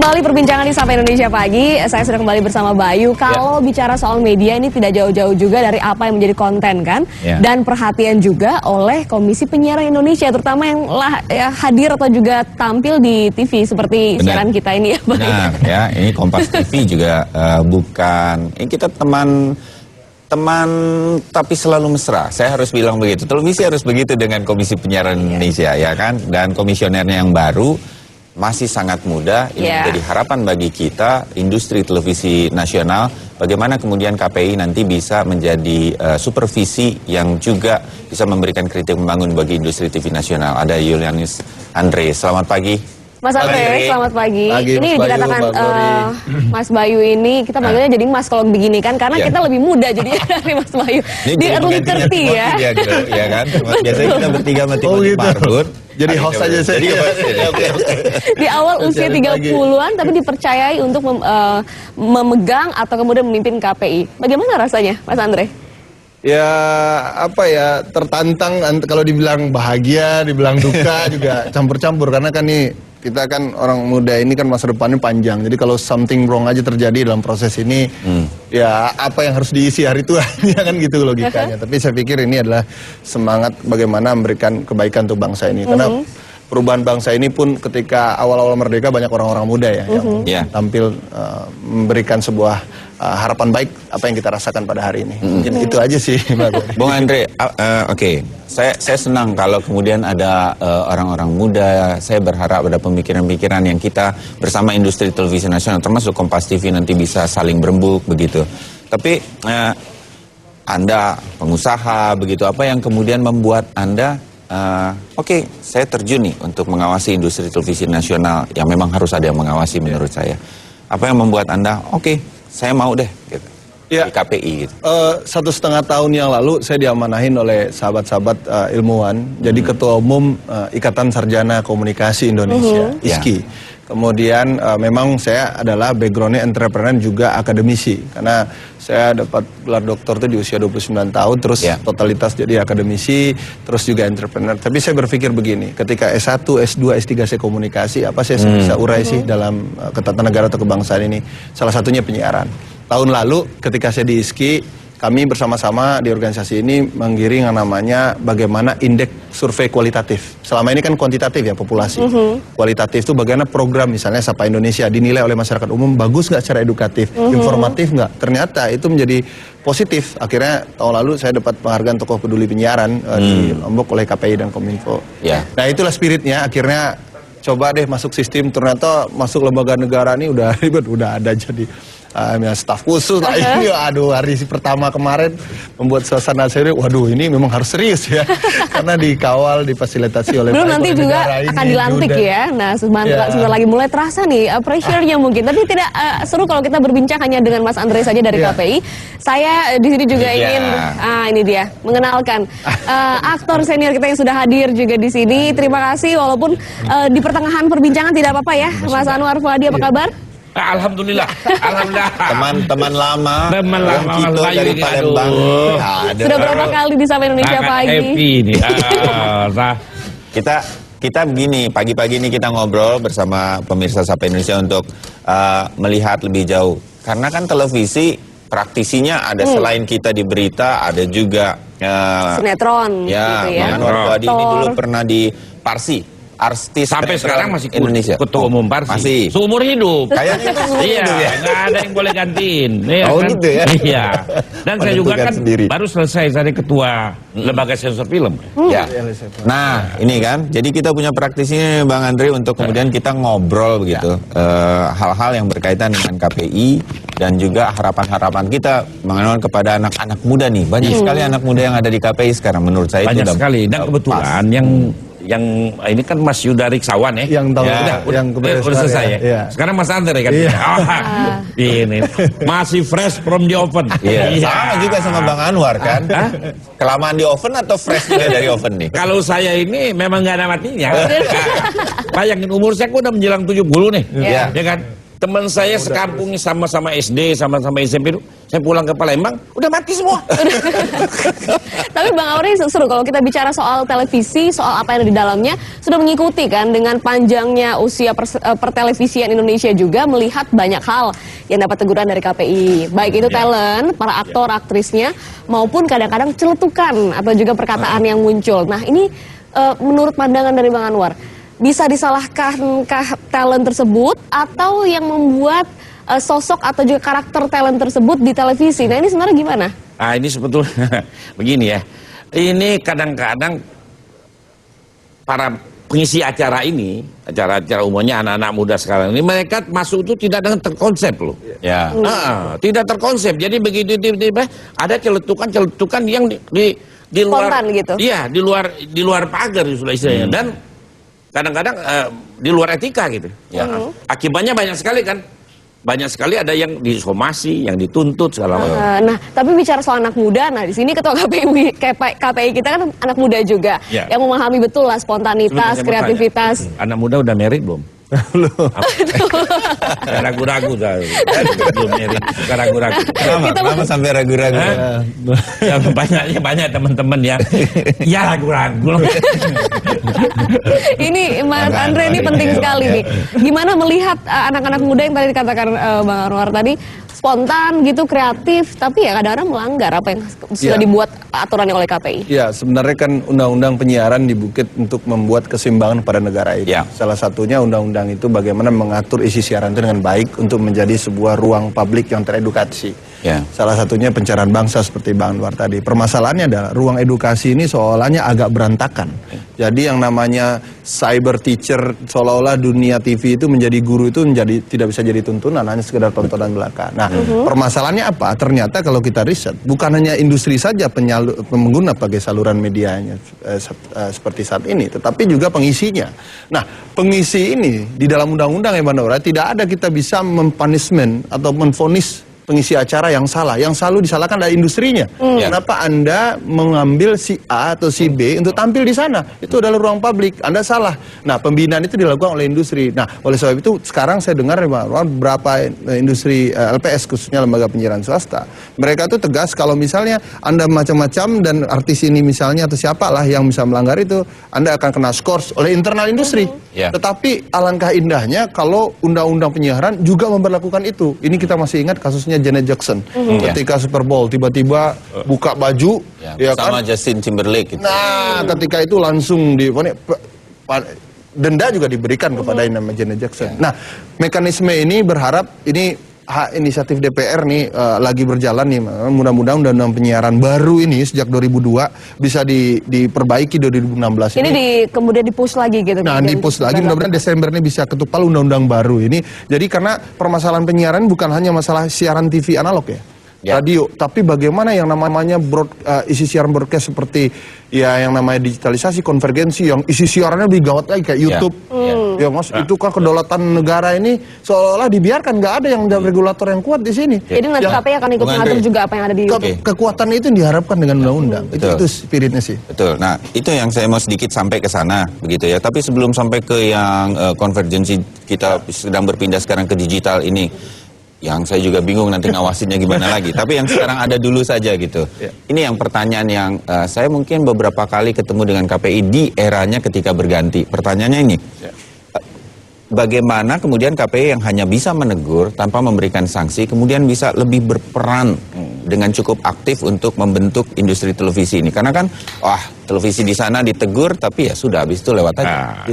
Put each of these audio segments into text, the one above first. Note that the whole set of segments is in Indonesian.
kembali perbincangan di Sapa Indonesia Pagi. Saya sudah kembali bersama Bayu. Kalau bicara soal media ini tidak jauh-jauh juga dari apa yang menjadi konten kan, dan perhatian juga oleh Komisi Penyiaran Indonesia, terutama yang hadir atau juga tampil di TV seperti siaran kita ini ya. Benar ya, ini Kompas TV juga bukan. Ini kita teman tapi selalu mesra. Saya harus bilang begitu. Televisi harus begitu dengan Komisi Penyiaran Indonesia ya kan, dan komisionernya yang baru masih sangat muda. Ini menjadi harapan bagi kita industri televisi nasional. Bagaimana kemudian KPI nanti bisa menjadi supervisi yang juga bisa memberikan kritik membangun bagi industri TV nasional. Ada Julianus Andre. Selamat pagi. Mas Andre, selamat pagi. Ini Mas dikatakan Bayu, Mas Bayu ini, kita panggilnya jadi Mas kalau begini kan, karena kita lebih muda jadi dari Mas Bayu. Di early 30 ya. Ya kan? Biasanya kita bertiga sama Timothy Marhut. Jadi host aja saya. Di awal usia 30-an tapi dipercayai untuk memegang atau kemudian memimpin KPI. Bagaimana rasanya, Mas Andre? Ya apa ya, tertantang. Kalau dibilang bahagia, dibilang duka juga campur-campur, karena kan nih kita kan orang muda ini kan masa depannya panjang. Jadi kalau something wrong aja terjadi dalam proses ini, ya apa yang harus diisi hari tua ya kan gitu logikanya. Tapi saya pikir ini adalah semangat bagaimana memberikan kebaikan untuk bangsa ini. Karena perubahan bangsa ini pun ketika awal-awal merdeka banyak orang-orang muda ya yang tampil memberikan sebuah harapan baik apa yang kita rasakan pada hari ini. Mungkin itu aja sih. Bung Andre, oke. Saya senang kalau kemudian ada orang-orang muda. Saya berharap ada pemikiran-pemikiran yang kita bersama industri televisi nasional, termasuk Kompas TV nanti bisa saling berembuk begitu. Tapi Anda pengusaha begitu, apa yang kemudian membuat Anda oke, saya terjun nih untuk mengawasi industri televisi nasional yang memang harus ada yang mengawasi menurut saya. Apa yang membuat Anda oke, saya mau deh gitu. Di KPI gitu. 1,5 tahun yang lalu saya diamanahin oleh sahabat-sahabat ilmuwan jadi ketua umum Ikatan Sarjana Komunikasi Indonesia, ISKI. Kemudian memang saya adalah backgroundnya entrepreneur juga akademisi, karena saya dapat gelar doktor itu di usia 29 tahun, terus totalitas jadi akademisi, terus juga entrepreneur. Tapi saya berpikir begini, ketika S1, S2, S3 saya komunikasi, apa saya bisa urai sih dalam ketatanegaraan atau kebangsaan ini? Salah satunya penyiaran. Tahun lalu ketika saya di ISKI, kami bersama-sama di organisasi ini menggiring yang namanya bagaimana indeks survei kualitatif. Selama ini kan kuantitatif ya populasi. Kualitatif itu bagaimana program misalnya Sapa Indonesia dinilai oleh masyarakat umum bagus nggak secara edukatif, informatif nggak. Ternyata itu menjadi positif. Akhirnya tahun lalu saya dapat penghargaan tokoh peduli penyiaran di Lombok oleh KPI dan Kominfo. Nah itulah spiritnya. Akhirnya coba deh masuk sistem, ternyata masuk lembaga negara ini udah ribet, udah ada jadi staf khusus lah ini. Aduh, hari pertama kemarin membuat suasana serius. Waduh, ini memang harus serius ya, karena dikawal, difasilitasi oleh belum nanti juga akan dilantik ya. Nah, sebentar lagi mulai terasa nih pressure-nya mungkin. Tapi tidak seru kalau kita berbincang hanya dengan Mas Andre saja dari KPI. Saya di sini juga ingin ini dia mengenalkan aktor senior kita yang sudah hadir juga di sini. Terima kasih walaupun di pertengahan perbincangan tidak apa-apa ya. Mas Anwar Fuadi, apa kabar? Alhamdulillah, alhamdulillah. Teman lama Mas Bayu dari Palembang. Sudah berapa kali di Sapa Indonesia Pagi? Ini. Kita begini, pagi-pagi ini kita ngobrol bersama pemirsa Sapa Indonesia untuk melihat lebih jauh. Karena kan televisi praktisinya ada selain kita di berita, ada juga sinetron. Ya, gitu ya. Anwar Fuadi ini dulu pernah di Parsi. Artis sampai sekarang masih Indonesia. Ketua umum Parsi. Masih. Seumur hidup. Kayaknya itu seumur hidup ya. Nggak ada yang boleh gantiin. Gitu ya. Iya. Dan saya juga kan baru selesai dari ketua lembaga sensor film. Nah, ini kan. Jadi kita punya praktisinya Bang Andre untuk kemudian kita ngobrol begitu. Hal-hal yang berkaitan dengan KPI dan juga harapan-harapan kita mengenal kepada anak-anak muda nih. Banyak sekali anak muda yang ada di KPI sekarang, menurut saya. Banyak sekali. Dan kebetulan yang ini kan Mas Yudarik Sawan ya. Yang tahu udah selesai ya. Sekarang Mas Andre kan. Ini masih fresh from the oven. Sama juga sama Bang Anwar kan. Kelamaan di oven atau fresh juga dari oven nih? Kalau saya ini memang nggak ada matinya. Bayangin umur saya udah menjelang 70 nih. Ya kan. Teman saya sekampung sama-sama SD, sama-sama SMP, saya pulang ke Palembang, udah mati semua. Tapi Bang Aury seru kalau kita bicara soal televisi, soal apa yang ada di dalamnya, sudah mengikuti kan dengan panjangnya usia pertelevisian Indonesia juga melihat banyak hal yang dapat teguran dari KPI. Baik itu talent, para aktor, aktrisnya, maupun kadang-kadang celetukan atau juga perkataan yang muncul. Nah ini menurut pandangan dari Bang Anwar, bisa disalahkankah talent tersebut atau yang membuat sosok atau juga karakter talent tersebut di televisi? Nah ini sebenarnya gimana? Ah ini sebetulnya begini ya. Ini kadang-kadang para pengisi acara ini, acara-acara umumnya anak-anak muda sekarang ini, mereka masuk itu tidak dengan terkonsep loh. Ya. Tidak terkonsep. Jadi begitu tiba-tiba ada celetukan yang di luar, spontan gitu. Iya, di luar pagar istilahnya. Dan kadang-kadang di luar etika gitu. Ya. Akibatnya banyak sekali kan. Banyak sekali ada yang disomasi, yang dituntut segala macam. Nah, tapi bicara soal anak muda, nah di sini ketua KPI kita kan anak muda juga, yang memahami betul lah spontanitas, kreativitas. Anak muda udah married belum? Belum. Ragu-ragu dah. Belum married, suka ragu-ragu. Kenapa sampai ragu-ragu? Ya, banyak teman-teman yang ya ragu-ragu. Ini Mas Andre ini penting sekali nih. Gimana melihat anak-anak muda yang tadi dikatakan Bang Anwar tadi, spontan gitu, kreatif, tapi ya kadang-kadang melanggar apa yang sudah dibuat aturannya oleh KPI. Ya, sebenarnya kan undang-undang penyiaran dibuat untuk membuat keseimbangan pada negara ini. Salah satunya undang-undang itu bagaimana mengatur isi siaran itu dengan baik untuk menjadi sebuah ruang publik yang teredukasi. Salah satunya pencerahan bangsa seperti Bang Anwar tadi. Permasalahannya adalah ruang edukasi ini seolahnya agak berantakan. Jadi yang namanya cyber teacher, seolah-olah dunia TV itu menjadi guru itu tidak bisa jadi tuntunan, hanya sekedar tontonan belaka. Nah, permasalahannya apa? Ternyata kalau kita riset, bukan hanya industri saja pengguna pakai saluran medianya seperti saat ini, tetapi juga pengisinya. Nah, pengisi ini di dalam undang-undang ya Bang Anwar, tidak ada kita bisa mempunishment atau menvonis pengisi acara yang salah. Yang selalu disalahkan adalah industrinya. Kenapa Anda mengambil si A atau si B untuk tampil di sana? Itu adalah ruang publik. Anda salah. Nah, pembinaan itu dilakukan oleh industri. Nah, oleh sebab itu sekarang saya dengar beberapa industri LPS khususnya lembaga penyiaran swasta, mereka itu tegas kalau misalnya Anda macam-macam dan artis ini misalnya atau siapalah yang bisa melanggar itu, Anda akan kena skors oleh internal industri. Tetapi alangkah indahnya kalau undang-undang penyiaran juga memperlakukan itu. Ini kita masih ingat kasusnya Janet Jackson ketika Super Bowl tiba-tiba buka baju sama Justin Timberlake gitu. Nah, ketika itu langsung denda juga diberikan kepada yang namanya Janet Jackson. Nah, mekanisme ini berharap ini hak inisiatif DPR nih lagi berjalan nih, mudah-mudahan undang-undang penyiaran baru ini sejak 2002 bisa diperbaiki 2016 ini. Kemudian di-push lagi gitu. Nah, di-push lagi, mudah-mudahan Desember ini bisa ketuk palu undang-undang baru ini. Jadi karena permasalahan penyiaran bukan hanya masalah siaran TV analog radio, tapi bagaimana yang namanya isi siaran broadcast seperti yang namanya digitalisasi, konvergensi, yang isi siarannya lebih gawat lagi kayak YouTube. Mas, itu kan kedaulatan negara ini seolah-olah dibiarkan, nggak ada yang regulator yang kuat di sini. Jadi nanti KPI akan ikut mengatur juga apa yang ada di YouTube. Kekuatan itu yang diharapkan dengan undang-undang. Itu spiritnya sih. Betul. Nah, itu yang saya mau sedikit sampai ke sana, begitu ya. Tapi sebelum sampai ke yang konvergensi, kita sedang berpindah sekarang ke digital ini. Yang saya juga bingung nanti ngawasinnya gimana lagi. Tapi yang sekarang ada dulu saja gitu. Ini yang pertanyaan yang saya mungkin beberapa kali ketemu dengan KPI di eranya ketika berganti. Pertanyaannya ini, bagaimana kemudian KPI yang hanya bisa menegur tanpa memberikan sanksi, kemudian bisa lebih berperan dengan cukup aktif untuk membentuk industri televisi ini? Karena kan, televisi di sana ditegur, tapi ya sudah, habis itu lewat aja.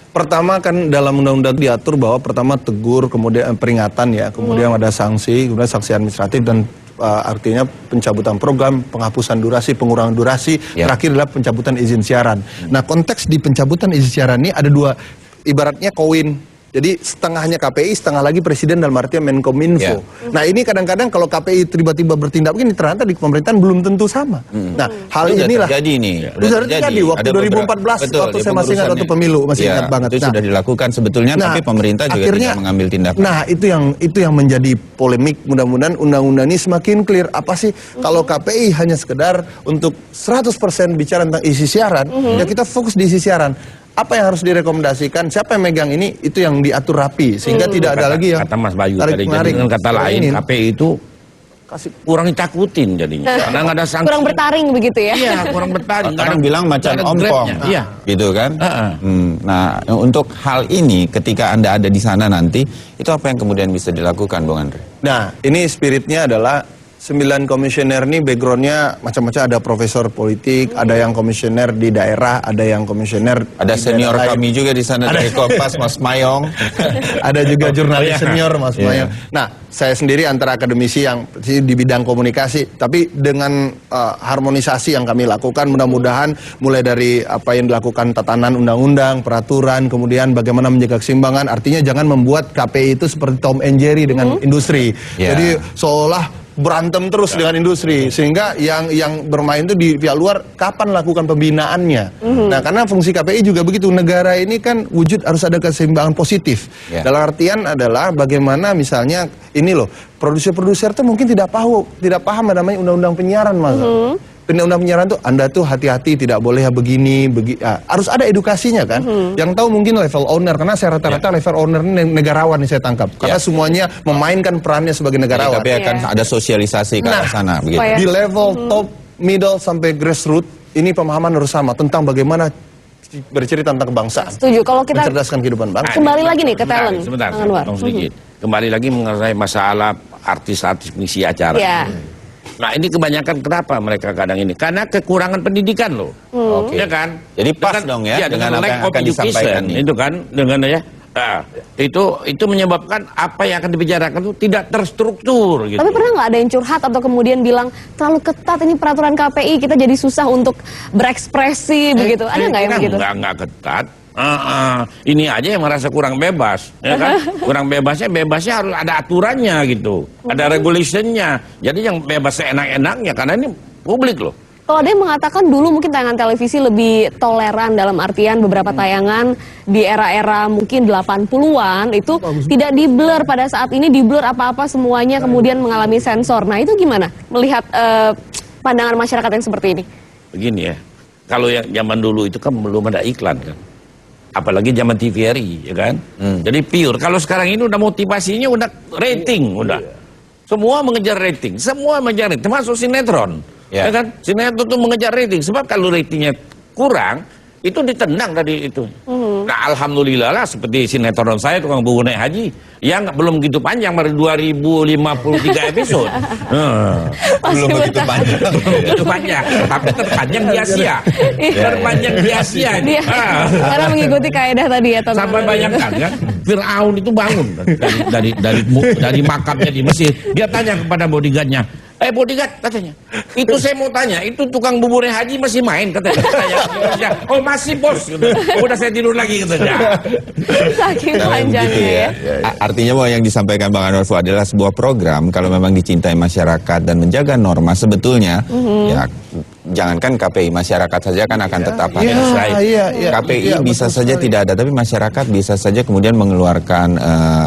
Pertama kan dalam undang-undang diatur bahwa pertama tegur, kemudian peringatan kemudian ada sanksi, kemudian sanksi administratif dan artinya pencabutan program, penghapusan durasi, pengurangan durasi, terakhir adalah pencabutan izin siaran. Nah, konteks di pencabutan izin siaran ini ada dua, ibaratnya koin. Jadi setengahnya KPI, setengah lagi Presiden dalam artian Menkominfo. Nah, ini kadang-kadang kalau KPI tiba-tiba bertindak begini, ternyata di pemerintahan belum tentu sama. Nah, hal inilah terjadi nih. Sudah terjadi waktu 2014 waktu saya masih ingat waktu pemilu, masih ingat banget. Itu sudah dilakukan sebetulnya, tapi pemerintah juga tidak mengambil tindakan. Nah, itu yang menjadi polemik. Mudah-mudahan undang-undang ini semakin clear. Apa sih kalau KPI hanya sekedar untuk 100% bicara tentang isi siaran, ya kita fokus di isi siaran. apa yang harus direkomendasikan, siapa yang megang ini, itu yang diatur rapi sehingga tidak ada lagi yang kata Mas Bayu tarik tadi, menarik. dengan kata lain KPI itu kasih kurang ditakutin jadinya karena nggak ada sanksi. Kurang bertaring begitu ya? Iya, kurang bertaring. Orang bilang macan nggak ada ompong, grade-nya. Iya. gitu kan? Nah, untuk hal ini ketika Anda ada di sana nanti, itu apa yang kemudian bisa dilakukan, Bung Andre? Nah, ini spiritnya adalah 9 komisioner ini backgroundnya macam-macam, ada profesor politik, ada yang komisioner di daerah, ada yang komisioner Ada di senior daerah lain. kami juga di sana dari Kompas, Mas Mayong. Ada juga jurnalis iya. senior Mas Iya. Mayong. Nah, saya sendiri antara akademisi yang di bidang komunikasi, tapi dengan harmonisasi yang kami lakukan, mudah-mudahan mulai dari apa yang dilakukan tatanan undang-undang, peraturan, kemudian bagaimana menjaga keseimbangan, artinya jangan membuat KPI itu seperti Tom and Jerry dengan industri. Yeah. Jadi seolah berantem terus dengan industri, sehingga yang bermain itu di pihak luar kapan lakukan pembinaannya. Nah, karena fungsi KPI juga begitu, negara ini kan wujud harus ada keseimbangan positif. Ya. Dalam artian adalah bagaimana misalnya ini loh, produser-produser tuh mungkin tidak paham namanya undang-undang penyiaran, Mas. Undang-undang penyiaran tuh Anda tuh hati-hati, tidak boleh begini, harus ada edukasinya kan. Yang tahu mungkin level owner, karena saya rata-rata level owner ini negarawan nih saya tangkap. Karena semuanya memainkan perannya sebagai negarawan. Tapi akan ada sosialisasi ke arah sana, begitu. supaya- Di level top, middle sampai grassroots ini pemahaman harus sama tentang bagaimana bercerita tentang kebangsaan. Setuju. Kalau kita Mencerdaskan kehidupan bangsa. Kembali lagi nih ke talent. Sebentar, Anwar. potong sedikit. Kembali lagi mengenai masalah artis-artis pengisi acara. Ya. Nah, ini kebanyakan kenapa mereka kadang ini? Karena kekurangan pendidikan loh. Oke. Ya kan? Jadi pas dong ya dengan apa lack yang of akan education, disampaikan nih. itu kan dengan ya. Itu menyebabkan apa yang akan dibicarakan itu tidak terstruktur gitu. Tapi pernah nggak ada yang curhat atau kemudian bilang terlalu ketat ini peraturan KPI, kita jadi susah untuk berekspresi begitu? Ada nggak yang begitu? Nggak ketat. Ini aja yang merasa kurang bebas, ya kan? Kurang bebasnya harus ada aturannya gitu, ada regulationnya. Jadi yang bebas seenak-enaknya karena ini publik loh. Kalau ada yang mengatakan dulu mungkin tayangan televisi lebih toleran dalam artian beberapa tayangan di era-era mungkin 80-an itu tidak di-blur, pada saat ini di-blur apa-apa semuanya kemudian mengalami sensor. Nah, itu gimana melihat pandangan masyarakat yang seperti ini? Begini ya, kalau yang zaman dulu itu kan belum ada iklan kan. Apalagi zaman TVRI, ya kan? Jadi pure. Kalau sekarang ini udah motivasinya udah rating, udah. Semua mengejar rating, termasuk sinetron. Ya kan? Sinetron itu mengejar rating. Sebab kalau ratingnya kurang, itu ditendang dari itu. Nah, alhamdulillah lah seperti sinetron saya tukang bubur naik haji yang belum begitu panjang, baru 2053 episode. Belum begitu panjang. Itu panjang, tapi terpanjang di Asia. Terpanjang di Asia. Dia karena mengikuti kaedah tadi ya, tontonan. Sampai bayangkan kan, Fir'aun itu bangun dari makamnya di Mesir. Dia tanya kepada bodyguardnya, bodyguard katanya, itu saya mau tanya, itu tukang buburnya haji masih main katanya. Oh masih bos, udah saya tidur lagi katanya. Saking Nah, panjangnya begitu ya. Artinya bahwa yang disampaikan Bang Anwar Fuad adalah sebuah program kalau memang dicintai masyarakat dan menjaga norma sebetulnya ya jangankan KPI, masyarakat saja kan akan tetap ada. KPI bisa saja tidak ada, tapi masyarakat bisa saja kemudian mengeluarkan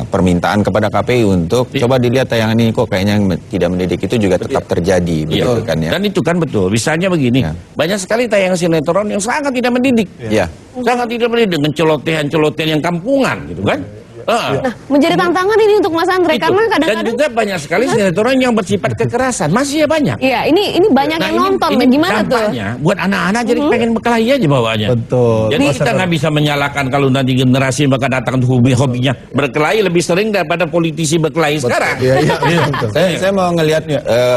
permintaan kepada KPI untuk coba dilihat tayangan ini kok kayaknya yang tidak mendidik, itu juga tetap terjadi, begitu kan ya. Dan itu kan betul. Misalnya begini, banyak sekali tayangan sinetron yang sangat tidak mendidik. Ya. Sangat tidak mendidik dengan celotehan-celotehan yang kampungan gitu kan. Nah, menjadi tantangan ini untuk Mas Andre Itu. karena Dan kadang-kadang juga banyak sekali sinetron yang bersifat kekerasan. Masih ya banyak. iya, ini banyak yang nonton. ini Gimana tuh? dampaknya buat anak-anak jadi pengen berkelahi aja bawaannya. Betul. Jadi kita nggak bisa menyalahkan kalau nanti generasi bakal datang hobinya berkelahi lebih sering daripada politisi berkelahi sekarang. Iya, betul. Saya mau ngelihat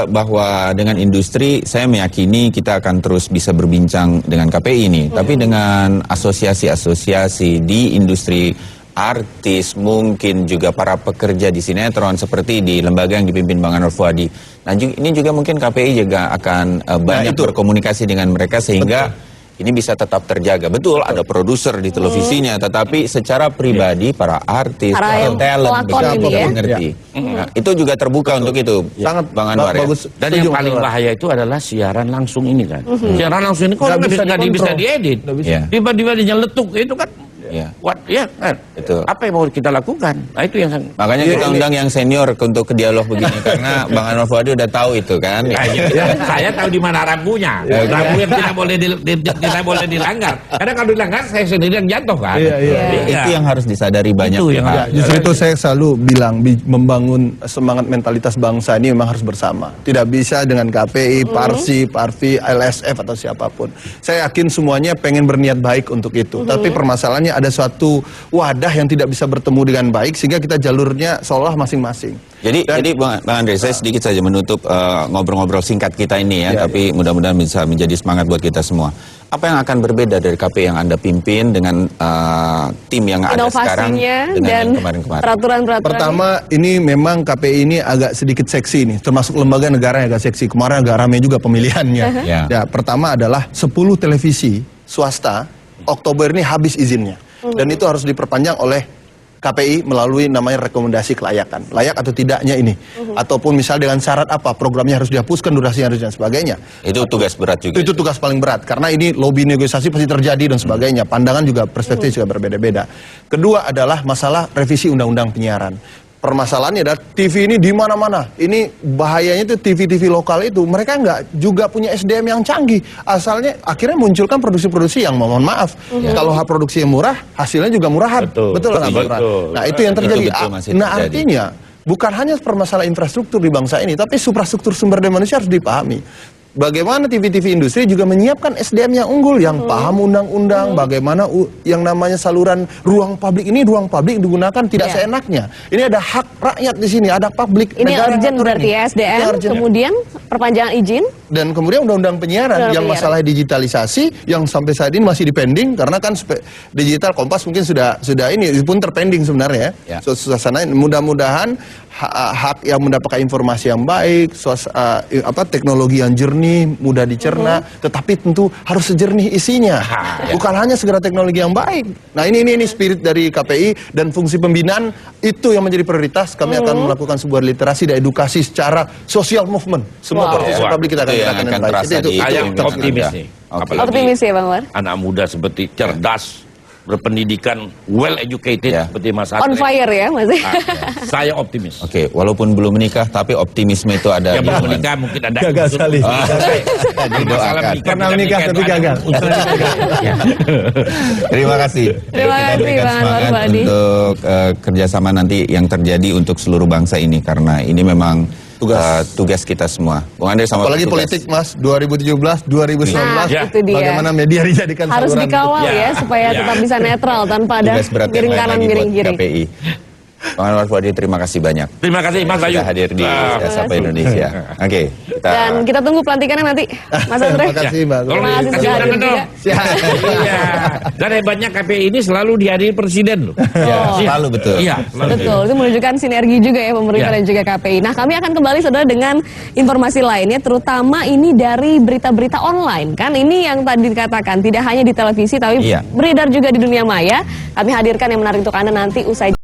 bahwa dengan industri saya meyakini kita akan terus bisa berbincang dengan KPI ini, tapi dengan asosiasi-asosiasi di industri artis, mungkin juga para pekerja di sinetron seperti di lembaga yang dipimpin Bang Anwar Fuadi. Nah, ini juga mungkin KPI juga akan banyak berkomunikasi dengan mereka sehingga ini bisa tetap terjaga. Betul, ada produser di televisinya, tetapi secara pribadi para artis, para talent, pelakon ini ya. mengerti. Nah, itu juga terbuka untuk itu. Sangat Bang Anwar ya. bagus. Dan yang paling bahaya itu adalah siaran langsung ini kan. Siaran langsung ini kok Nggak bisa nggak bisa dikontrol. diedit. Nggak bisa. Ya. Tiba-tiba dia nyeletuk itu kan Ya. Betul. Apa yang mau kita lakukan? Nah itu yang Makanya kita undang yang senior untuk ke dialog begini karena Bang Anwar Fuadi udah tahu itu kan. Saya tahu di mana rambunya. Rambu yang tidak boleh dilanggar. Karena kalau dilanggar saya sendiri yang jatuh kan. Itu yang harus disadari banyak Itu yang pihak. Justru itu saya selalu bilang membangun semangat mentalitas bangsa ini memang harus bersama. Tidak bisa dengan KPI, Parsi, Parvi, LSF atau siapapun. Saya yakin semuanya pengen berniat baik untuk itu. Tapi permasalahannya ada suatu wadah yang tidak bisa bertemu dengan baik sehingga kita jalurnya seolah masing-masing. Jadi Bang Andre, saya sedikit saja menutup ngobrol-ngobrol singkat kita ini ya, tapi mudah-mudahan bisa menjadi semangat buat kita semua. Apa yang akan berbeda dari KPI yang Anda pimpin dengan tim yang ada sekarang dengan yang kemarin-kemarin? Peraturan-peraturan. Pertama, ini memang KPI ini agak sedikit seksi nih, termasuk lembaga negara yang agak seksi. Kemarin agak ramai juga pemilihannya. Ya, pertama adalah 10 televisi swasta Oktober ini habis izinnya. Dan itu harus diperpanjang oleh KPI melalui namanya rekomendasi kelayakan. Layak atau tidaknya ini. Ataupun misal dengan syarat apa, programnya harus dihapuskan, durasinya harus dan sebagainya. Itu tugas berat juga. Itu tugas paling berat, karena ini lobby negosiasi pasti terjadi dan sebagainya. Pandangan juga, perspektif juga berbeda-beda. Kedua adalah masalah revisi undang-undang penyiaran. Permasalahannya adalah TV ini di mana-mana. Ini bahayanya itu TV-TV lokal itu mereka nggak juga punya SDM yang canggih. Asalnya akhirnya munculkan produksi-produksi yang mohon maaf. Kalau produksi yang murah, hasilnya juga murahan. Betul nggak Bang Ran? Nah itu yang terjadi. Artinya bukan hanya permasalahan infrastruktur di bangsa ini, tapi suprastruktur sumber daya manusia harus dipahami. Bagaimana TV-TV industri juga menyiapkan SDM yang unggul, yang paham undang-undang, bagaimana yang namanya saluran ruang publik ini, ruang publik digunakan tidak seenaknya. Ini ada hak rakyat di sini, ada publik. Ini urgent berarti ya SDM, kemudian perpanjangan izin. Dan kemudian undang-undang penyiaran yang masalah digitalisasi yang sampai saat ini masih dipending karena kan digital Kompas mungkin sudah ini pun terpending sebenarnya ya. Suasana mudah-mudahan hak yang mendapatkan informasi yang baik, teknologi yang jernih, mudah dicerna, tetapi tentu harus sejernih isinya. Bukan hanya segera teknologi yang baik. Nah, ini spirit dari KPI dan fungsi pembinaan itu yang menjadi prioritas. Kami akan melakukan sebuah literasi dan edukasi secara social movement. Semua partisipasi publik kita akan gerakan dengan baik. Saya optimis nih. Optimis ya Bang War. Anak muda seperti cerdas, berpendidikan, well educated seperti Mas Andre. On fire ya Mas. Saya optimis. Oke, walaupun belum menikah tapi optimisme itu ada. Ya belum menikah mungkin ada. Gagal sekali. Pernah menikah tapi gagal. Terima kasih. Terima kasih Bang Anwar Fuadi. Untuk kerjasama nanti yang terjadi untuk seluruh bangsa ini karena ini memang tugas kita semua. Bung Andre sama apalagi politik Mas 2017, 2019 itu dia. Bagaimana media dijadikan harus dikawal ya supaya tetap bisa netral tanpa ada miring kanan miring kiri. KPI. Bang Anwar Fuadi, terima kasih banyak. Terima kasih Mas Bayu. Sudah hadir di Sapa Indonesia. Oke, dan kita tunggu pelantikannya nanti, Mas Andre. Terima kasih Mbak. Terima kasih sudah hadir juga. Iya. Dan hebatnya KPI ini selalu dihadiri presiden loh. Selalu betul. Iya, Betul, itu menunjukkan sinergi juga ya pemerintah dan juga KPI. Nah, kami akan kembali saudara dengan informasi lainnya, terutama ini dari berita-berita online. Kan ini yang tadi dikatakan tidak hanya di televisi, tapi beredar juga di dunia maya. Kami hadirkan yang menarik untuk Anda nanti usai